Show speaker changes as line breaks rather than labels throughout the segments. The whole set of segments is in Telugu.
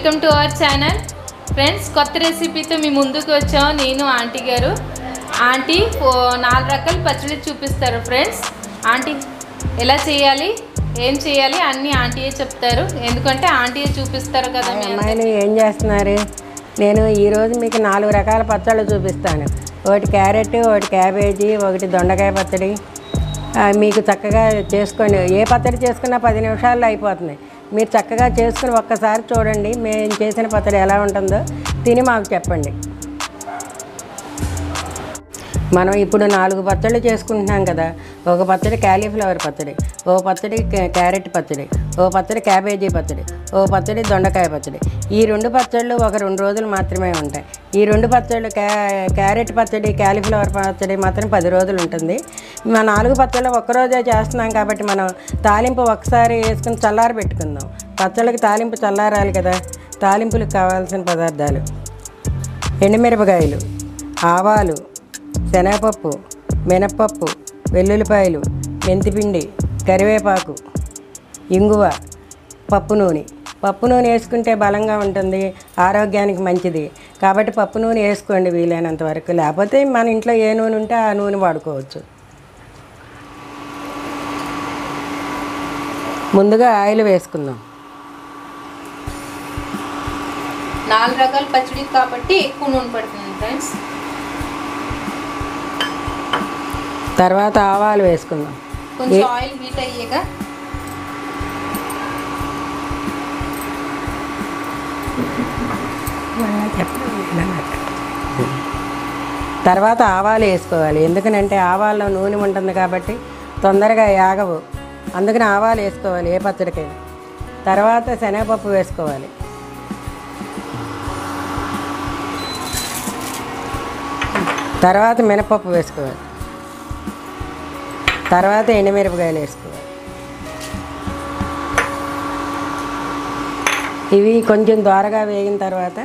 Welcome to our channel friends. కొత్త రెసిపీతో మీ ముందుకు వచ్చాము. నేను ఆంటీ గారు. ఆంటీ 4 రకాల పచ్చడి చూపిస్తారు ఫ్రెండ్స్. ఆంటీ ఎలా చేయాలి, ఏం చేయాలి అన్నీ ఆంటీయే చెప్తారు. ఎందుకంటే ఆంటీయే చూపిస్తారు కదా.
అమ్మాయిలు ఏం చేస్తున్నారు? నేను ఈరోజు మీకు 4 రకాల పచ్చళ్ళు చూపిస్తాను. ఒకటి క్యారెట్, ఒకటి క్యాబేజీ, ఒకటి దొండకాయ పచ్చడి. మీకు చక్కగా చేసుకోండి. ఏ పచ్చడి చేసుకున్నా 10 నిమిషాల్లో అయిపోతుంది. మీరు చక్కగా చేసుకుని ఒక్కసారి చూడండి. మేము చేసిన పచ్చడి ఎలా ఉంటుందో తిని మాకు చెప్పండి. మనం ఇప్పుడు 4 పచ్చళ్ళు చేసుకుంటున్నాం కదా. ఒక పచ్చడి కాలీఫ్లవర్ పచ్చడి, ఓ పచ్చడి క్యారెట్ పచ్చడి, ఓ పచ్చడి క్యాబేజీ పచ్చడి, ఓ పచ్చడి దొండకాయ పచ్చడి. ఈ 2 పచ్చళ్ళు ఒక 2 రోజులు మాత్రమే ఉంటాయి. ఈ 2 పచ్చళ్ళు క్యారెట్ పచ్చడి, కాలీఫ్లవర్ పచ్చడి మాత్రం 10 రోజులు ఉంటుంది. మా 4 పచ్చళ్ళు ఒక్కరోజే చేస్తున్నాం కాబట్టి మనం తాలింపు ఒకసారి వేసుకుని చల్లారి పెట్టుకుందాం. పచ్చళ్ళకి తాలింపు చల్లారాలి కదా. తాలింపులకు కావాల్సిన పదార్థాలు: ఎండుమిరపకాయలు, ఆవాలు, శనగపప్పు, మినప్పప్పు, వెల్లుల్లిపాయలు, మెంతిపిండి, కరివేపాకు, ఇంగువ, పప్పు నూనె. పప్పు నూనె వేసుకుంటే బలంగా ఉంటుంది, ఆరోగ్యానికి మంచిది. కాబట్టి పప్పు నూనె వేసుకోండి వీలైనంత వరకు. లేకపోతే మన ఇంట్లో ఏ నూనె ఉంటే ఆ నూనె వాడుకోవచ్చు. ముందుగా ఆయిల్ వేసుకుందాం.
4 రకాల పచ్చడి కాబట్టి ఎక్కువ నూనె పడుతుంది ఫ్రెండ్స్.
తర్వాత ఆవాలు వేసుకుందాం.
కొంచెం ఆయిల్ హీట్ అయ్యాక
తర్వాత ఆవాలు వేసుకోవాలి. ఎందుకనంటే ఆవాల్లో నూనె ఉంటుంది కాబట్టి తొందరగా యాగవు. అందుకని ఆవాలు వేసుకోవాలి ఏ పచ్చడికైనా. తర్వాత శనగపప్పు వేసుకోవాలి. తర్వాత మినపప్పు వేసుకోవాలి. తర్వాత ఎండుమిరపకాయలు వేసుకోవాలి. ఇవి కొంచెం దోరగా వేగిన తర్వాత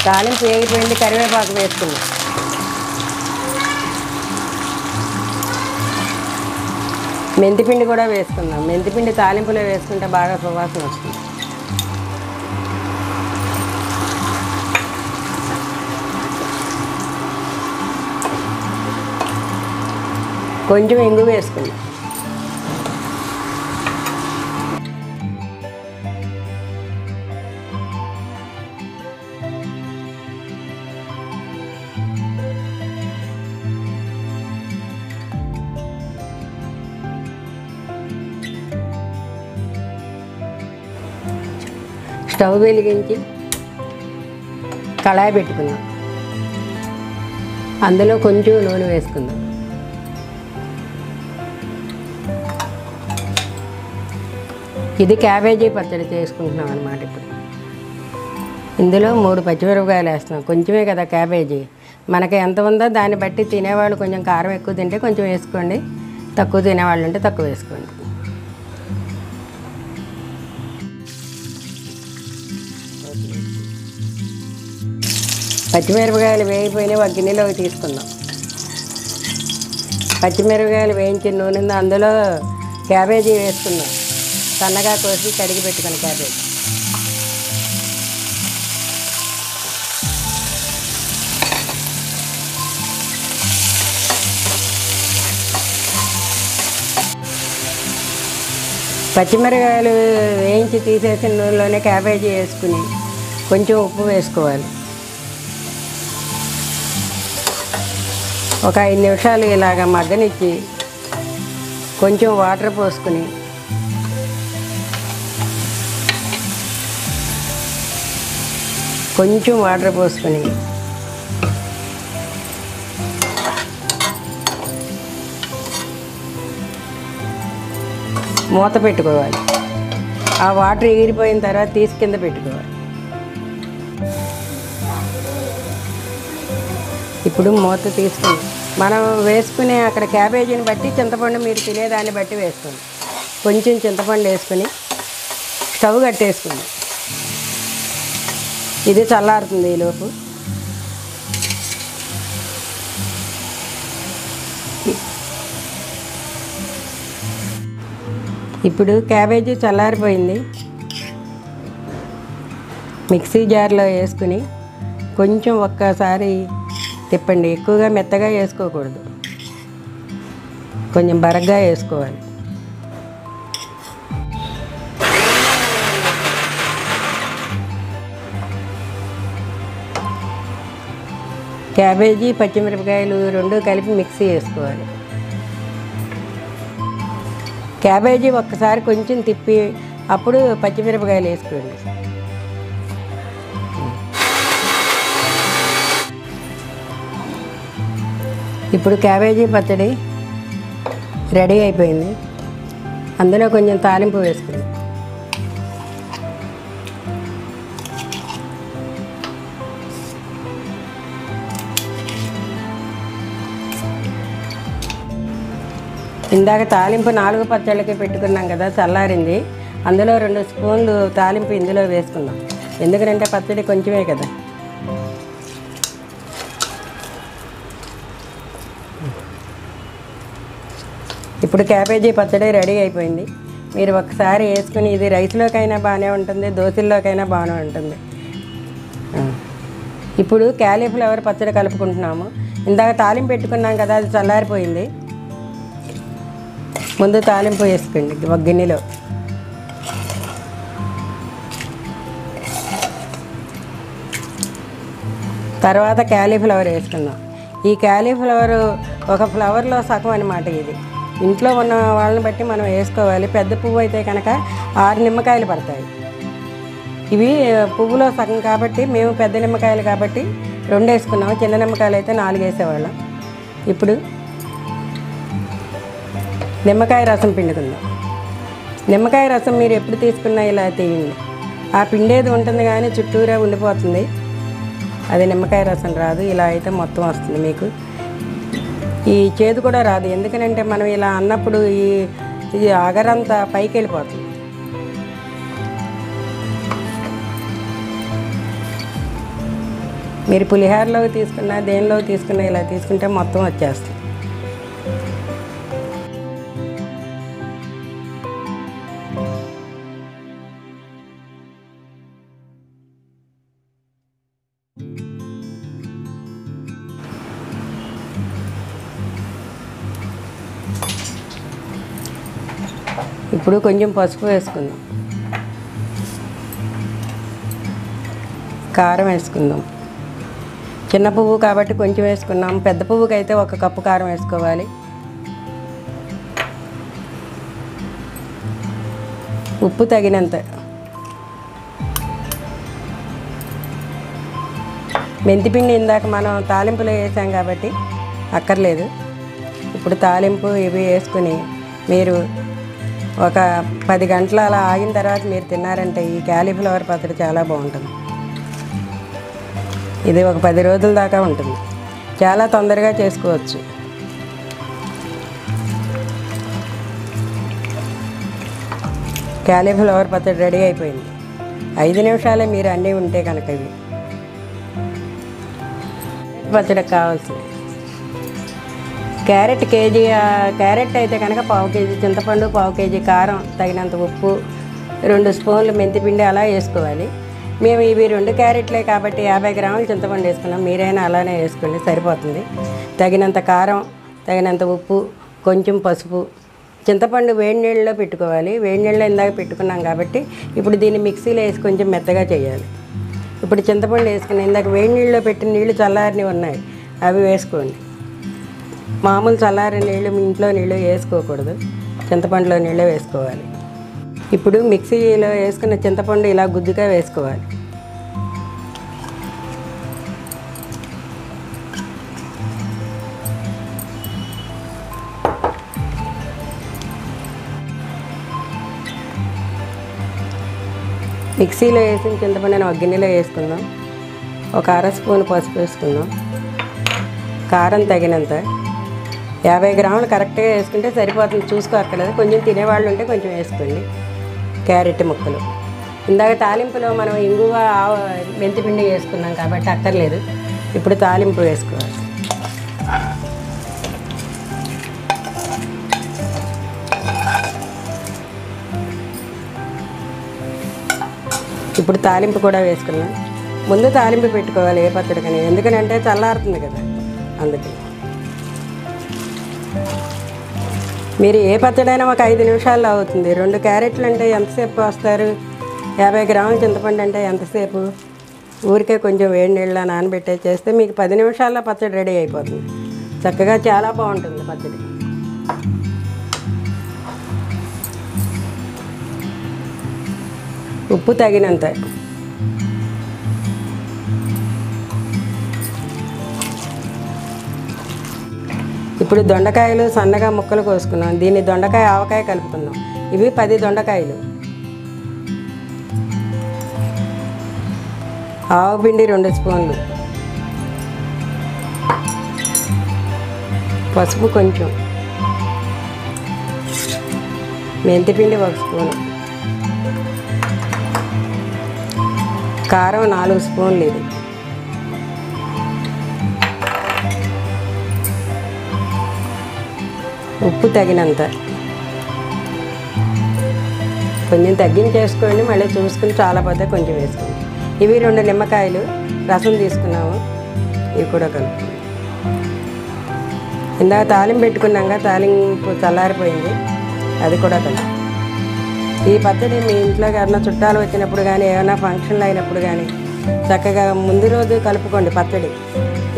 తాలింపు వేగిపోయింది. కరివేపాకు వేసుకున్నాం. మెంతిపిండి కూడా వేసుకుందాం. మెంతిపిండి తాలింపులో వేసుకుంటే బాగా సువాసన వస్తుంది. కొంచెం ఇంగు వేసుకుందాం. స్టవ్ వెలిగించి కళాయి పెట్టుకుందాం. అందులో కొంచెం నూనె వేసుకుందాం. ఇది క్యాబేజీ పచ్చడి చేసుకుంటున్నాం అన్నమాట. ఇప్పుడు ఇందులో 3 పచ్చిమిరపకాయలు వేస్తున్నాం. కొంచెమే కదా క్యాబేజీ. మనకి ఎంత ఉందో దాన్ని బట్టి తినేవాళ్ళు కొంచెం కారం ఎక్కువ తింటే కొంచెం వేసుకోండి, తక్కువ తినేవాళ్ళు ఉంటే తక్కువ వేసుకోండి. పచ్చిమిరపకాయలు వేగిపోయినాయి. ఒక గిన్నెలోకి తీసుకుందాం. పచ్చిమిరపకాయలు వేయించిన నూనె అందులో క్యాబేజీ వేసుకుందాం. సన్నగా కోసి కడిగి పెట్టుకుని క్యాబేజీ. పచ్చిమిరపకాయలు వేయించి తీసేసిన నూనెలోనే క్యాబేజీ వేసుకుని కొంచెం ఉప్పు వేసుకోవాలి. ఒక 5 నిమిషాలు ఇలాగ మగ్గనిచ్చి కొంచెం వాటర్ పోసుకుని మూత పెట్టుకోవాలి. ఆ వాటర్ ఎగిరిపోయిన తర్వాత తీసి కింద పెట్టుకోవాలి. ఇప్పుడు మూత తీసుకుని మనం వేసుకునే అక్కడ క్యాబేజీని బట్టి చింతపండు మీరు తినేదాన్ని బట్టి వేసుకోండి. కొంచెం చింతపండు వేసుకుని స్టవ్ కట్టేసుకుంది. ఇది చల్లారుతుంది ఈలోపు. ఇప్పుడు క్యాబేజీ చల్లారిపోయింది. మిక్సీ జార్లో వేసుకుని కొంచెం ఒక్కసారి తిప్పండి. ఎక్కువగా మెత్తగా వేసుకోకూడదు, కొంచెం బరగ్గా వేసుకోవాలి. క్యాబేజీ పచ్చిమిరపకాయలు రెండు కలిపి మిక్సీ వేసుకోవాలి. క్యాబేజీ ఒక్కసారి కొంచెం తిప్పి అప్పుడు పచ్చిమిరపకాయలు వేసుకోండి. ఇప్పుడు క్యాబేజీ పచ్చడి రెడీ అయిపోయింది. అందులో కొంచెం తాలింపు వేసుకోండి. ఇందాక తాలింపు 4 పచ్చళ్ళకి పెట్టుకున్నాం కదా, చల్లారింది. అందులో 2 స్పూన్లు తాలింపు ఇందులో వేసుకున్నాం. ఎందుకంటే పచ్చడి కొంచెమే కదా. ఇప్పుడు క్యాబేజీ పచ్చడి రెడీ అయిపోయింది. మీరు ఒకసారి వేసుకుని ఇది రైస్లోకైనా బాగానే ఉంటుంది, దోశల్లోకైనా బాగానే ఉంటుంది. ఇప్పుడు కాలీఫ్లవర్ పచ్చడి కలుపుకుంటున్నాము. ఇందాక తాలింపు పెట్టుకున్నాం కదా, అది చల్లారిపోయింది. ముందు తాలింపు వేసుకోండి ఒక గిన్నెలో. తర్వాత కాలీఫ్లవర్ వేసుకుందాం. ఈ కాలీఫ్లవర్ ఒక ఫ్లవర్లో సగం అన్నమాట. ఇది ఇంట్లో ఉన్న వాళ్ళని బట్టి మనం వేసుకోవాలి. పెద్ద పువ్వు అయితే కనుక 6 నిమ్మకాయలు పడతాయి. ఇవి పువ్వులో సగం కాబట్టి మేము పెద్ద నిమ్మకాయలు కాబట్టి 2 వేసుకున్నాము. చిన్న నిమ్మకాయలు అయితే 4 వేసేవాళ్ళం. ఇప్పుడు నిమ్మకాయ రసం పిండుకుందాం. నిమ్మకాయ రసం మీరు ఎప్పుడు తీసుకున్నా ఇలా తీయండి. ఆ పిండేది ఉంటుంది కానీ చుట్టూరా ఉండిపోతుంది, అది నిమ్మకాయ రసం రాదు. ఇలా అయితే మొత్తం వస్తుంది. మీకు ఈ చేదు కూడా రాదు. ఎందుకంటే మనం ఇలా అన్నప్పుడు ఈ అగరంతా పైకి వెళ్ళిపోతుంది. మీరు పులిహోరలో తీసుకున్నా దేనిలో తీసుకున్నా ఇలా తీసుకుంటే మొత్తం వచ్చేస్తుంది. ఇప్పుడు కొంచెం పసుపు వేసుకుందాం, కారం వేసుకుందాం. చిన్న పువ్వు కాబట్టి కొంచెం వేసుకున్నాం. పెద్ద పువ్వుకి అయితే 1 కప్పు కారం వేసుకోవాలి. ఉప్పు తగినంత. మెంతిపిండి ఇందాక మనం తాలింపులో వేసాం కాబట్టి అక్కర్లేదు. ఇప్పుడు తాలింపు ఇవి వేసుకుని మీరు ఒక 10 గంటలు అలా ఆగిన తర్వాత మీరు తిన్నారంటే ఈ కాలీఫ్లవర్ పచ్చడి చాలా బాగుంటుంది. ఇది ఒక 10 రోజుల దాకా ఉంటుంది. చాలా తొందరగా చేసుకోవచ్చు. కాలీఫ్లవర్ పచ్చడి రెడీ అయిపోయింది. 5 నిమిషాలే మీరు అన్నీ ఉంటే కనుక. ఇవి పచ్చడికి కావాల్సింది క్యారెట్ కేజీ. క్యారెట్ అయితే కనుక 1/2 కేజీ చింతపండు, 1/2 కేజీ కారం, తగినంత ఉప్పు, 2 స్పూన్లు మెంతిపిండి అలా వేసుకోవాలి. మేము ఇవి 2 క్యారెట్లే కాబట్టి 50 గ్రాములు చింతపండు వేసుకున్నాం. మీరైనా అలానే వేసుకోండి, సరిపోతుంది. తగినంత కారం, తగినంత ఉప్పు, కొంచెం పసుపు. చింతపండు వేడి నీళ్ళలో పెట్టుకోవాలి. వేడి నీళ్ళలో ఇందాక పెట్టుకున్నాం కాబట్టి ఇప్పుడు దీన్ని మిక్సీలో వేసి కొంచెం మెత్తగా చేయాలి. ఇప్పుడు చింతపండు వేసుకుని ఇందాక వేడి నీళ్ళలో పెట్టిన నీళ్ళు చల్లారినవి ఉన్నాయి, అవి వేసుకోండి. మామూలు చల్లారి నీళ్ళు మీ ఇంట్లో నీళ్ళు వేసుకోకూడదు, చింతపండులో నీళ్ళే వేసుకోవాలి. ఇప్పుడు మిక్సీలో వేసుకున్న చింతపండు ఇలా గుజ్జుగా వేసుకోవాలి. మిక్సీలో వేసిన చింతపండుని ఒక గిన్నెలో వేసుకుందాం. ఒక 1/2 స్పూన్ పసుపు వేసుకుందాం. కారం తగినంత 50 గ్రాములు కరెక్ట్గా వేసుకుంటే సరిపోతుంది, చూసుకోక్కర్లేదు. కొంచెం తినేవాళ్ళు ఉంటే కొంచెం వేసుకోండి. క్యారెట్ ముక్కలు ఇందాక తాలింపులో మనం ఇంగువ మెంతిపిండి వేసుకున్నాం కాబట్టి అక్కర్లేదు. ఇప్పుడు తాలింపు వేసుకోవాలి. ఇప్పుడు తాలింపు కూడా వేసుకున్నాం. ముందు తాలింపు పెట్టుకోవాలి ఏ పచ్చడికని, ఎందుకంటే చల్లారుతుంది కదా, అందుకని. మీరు ఏ పచ్చడైనా ఒక 5 నిమిషాల్లో అవుతుంది. 2 క్యారెట్లు అంటే ఎంతసేపు వస్తారు? 50 గ్రాముల చింతపండు అంటే ఎంతసేపు? ఊరికే కొంచెం వేడి నీళ్ళ నానబెట్టే చేస్తే మీకు 10 నిమిషాల్లో పచ్చడి రెడీ అయిపోతుంది. చక్కగా చాలా బాగుంటుంది పచ్చడి. ఉప్పు తగినంత. ఇప్పుడు దొండకాయలు సన్నగా ముక్కలు కోసుకున్నాం. దీన్ని దొండకాయ ఆవకాయ కలుపుకుందాం. ఇవి 10 దొండకాయలు. ఆవపిండి 2 స్పూన్లు, పసుపు కొంచెం, మెంతిపిండి 1 స్పూను, కారం 4 స్పూన్లు, ఇది ఉప్పు తగినంత. కొంచెం తగ్గించేసుకోండి, మళ్ళీ చూసుకుని చాలా పోతే కొంచెం వేసుకోండి. ఇవి 2 నిమ్మకాయలు రసం తీసుకున్నాము, ఇవి కూడా కలుపుకుందాం. ఇందాక తాలింపు పెట్టుకున్నాక తాలింపు చల్లారిపోయింది, అది కూడా కలుపు. ఈ పచ్చడి మీ ఇంట్లో ఎవరైనా చుట్టాలు వచ్చినప్పుడు కానీ ఏమైనా ఫంక్షన్లు అయినప్పుడు కానీ చక్కగా ముందు రోజు కలుపుకోండి. పచ్చడి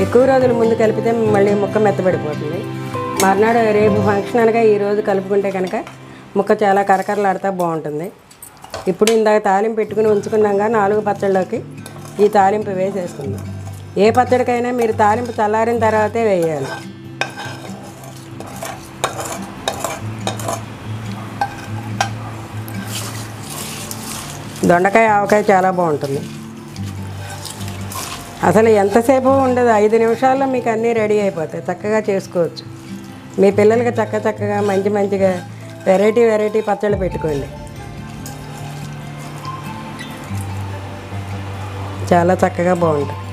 ఎక్కువ రోజులు ముందు కలిపితే మళ్ళీ ముక్క మెత్తబడిపోతుంది. మర్నాడు రేపు ఫంక్షన్ అనగా ఈరోజు కలుపుకుంటే కనుక ముక్క చాలా కరకరలాడుతూ బాగుంటుంది. ఇప్పుడు ఇందాక తాలింపు పెట్టుకుని ఉంచుకున్నాక 4 పచ్చళ్ళలోకి ఈ తాలింపు వేసేసుకుందాం. ఏ పచ్చడికైనా మీరు తాలింపు చల్లారిన తర్వాతే వేయాలి. దొండకాయ ఆవకాయ చాలా బాగుంటుంది. అసలు ఎంతసేపు ఉండదు, 5 నిమిషాల్లో మీకు అన్నీ రెడీ అయిపోతాయి. చక్కగా చేసుకోవచ్చు. మీ పిల్లలకి చక్కగా మంచిగా వెరైటీ పచ్చళ్ళు పెట్టుకోండి. చాలా చక్కగా బాగుంటుంది.